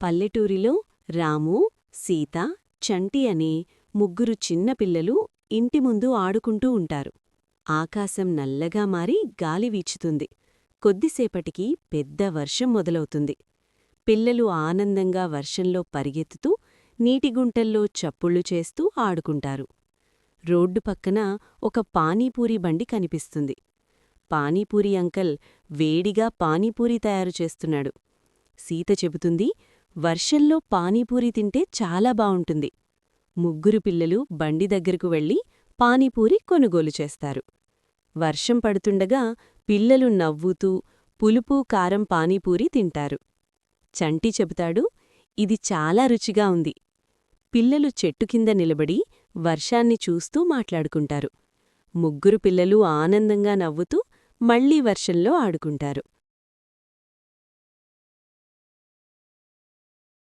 పల్లెటూరిలో రాము, సీత, చంటి అనే ముగ్గురు చిన్నపిల్లలు ఇంటి ముందు ఆడుకుంటూ ఉంటారు. ఆకాశం నల్లగా మారి గాలి వీచుతుంది. కొద్దిసేపటికి పెద్ద వర్షం మొదలవుతుంది. పిల్లలు ఆనందంగా వర్షంలో పరిగెత్తుతూ నీటిగుంటల్లో చప్పుళ్ళు చేస్తూ ఆడుకుంటారు. రోడ్డు పక్కన ఒక పానీపూరి బండి కనిపిస్తుంది. పానీపూరి అంకల్ వేడిగా పానీపూరి తయారు చేస్తున్నాడు. సీత చెబుతుంది, వర్షంలో పానీపూరి తింటే చాలా బావుంటుంది. ముగ్గురు పిల్లలు బండి దగ్గరకు వెళ్లి పానీపూరి కొనుగోలు చేస్తారు. వర్షం పడుతుండగా పిల్లలు నవ్వుతూ పులుపు కారం పానీపూరి తింటారు. చంటి చెబుతాడు, ఇది చాలా రుచిగా ఉంది. పిల్లలు చెట్టు కింద నిలబడి వర్షాన్ని చూస్తూ మాట్లాడుకుంటారు. ముగ్గురు పిల్లలు ఆనందంగా నవ్వుతూ మళ్లీ వర్షంలో ఆడుకుంటారు.